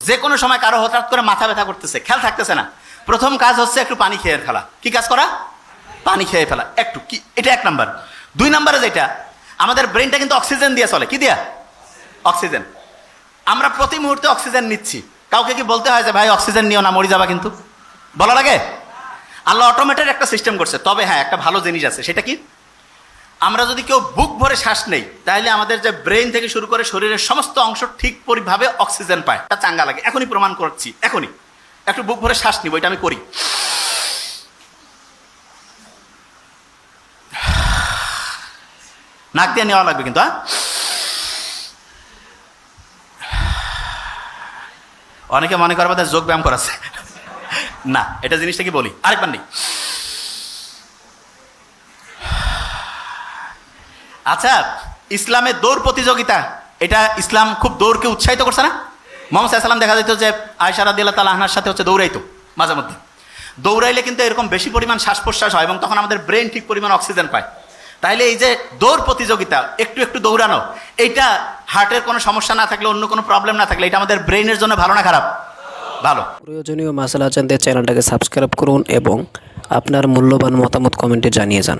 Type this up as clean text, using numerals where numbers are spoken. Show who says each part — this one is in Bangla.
Speaker 1: যে কোনো সময় কারো হঠাৎ করে মাথা ব্যথা করতেছে, খেয়াল থাকতেছে না, প্রথম কাজ হচ্ছে একটু পানি খেয়ে ফেলা। কি কাজ করা? পানি খেয়ে ফেলা একটু, কি এটা 1 নাম্বার। 2 নাম্বারে যেটা, আমাদের ব্রেনটা কিন্তু অক্সিজেন দিয়ে চলে। কি দিয়া? অক্সিজেন। আমরা প্রতি মুহূর্তে অক্সিজেন নিচ্ছি। কাউকে কি বলতে হয় যে ভাই অক্সিজেন নিও না, মরে যাবা? কিন্তু বলা লাগে? আল্লাহ অটোমেটেড একটা সিস্টেম করছে। তবে হ্যাঁ, একটা ভালো জিনিস আছে। সেটা কি? আমরা যদি কেউ বুক ভরে শ্বাস নেই, তাহলে আমাদের যে ব্রেন থেকে শুরু করে শরীরের সমস্ত অংশ ঠিক পরিভাবে অক্সিজেন পায়। এটা চাঙ্গা লাগে। এখনই প্রমাণ করছি, এখনই একটু বুক ভরে শ্বাস নিব, এটা আমি করি। নাক দিয়ে নেওয়া লাগবে কিন্তু, হ্যাঁ। অনেকে মনে করবে তাদের যোগ ব্যায়াম করাচ্ছে না, এটা জিনিসটা কি বলি আরেকবার নেই। আচ্ছা, ইসলামে দৌড় প্রতিযোগিতা, এটা ইসলাম খুব দৌড়কে উৎসাহিত করছে না? মোহাম্মদ সাল্লাল্লাহু আলাইহি ওয়াসাল্লাম দেখা যেত যে আয়েশা রাদিয়াল্লাহু তাআলা আনহার সাথে দৌড়াইতো মাঝে মধ্যে। দৌড়াইলে কিন্তু এরকম বেশি পরিমাণ শ্বাস প্রশ্বাস হয় এবং তখন আমাদের ব্রেন ঠিক পরিমাণ অক্সিজেন পায়। তাইলে এই যে দৌড় প্রতিযোগিতা, একটু একটু দৌড়ানো, এইটা হার্টের কোনো সমস্যা না থাকলে, অন্য কোনো প্রবলেম না থাকলে, এটা আমাদের ব্রেনের জন্য ভালো না খারাপ? ভালো।
Speaker 2: প্রয়োজনীয় মাসালা জানতে চ্যানেলটাকে সাবস্ক্রাইব করুন এবং আপনার মূল্যবান মতামত কমেন্টে জানিয়ে যান।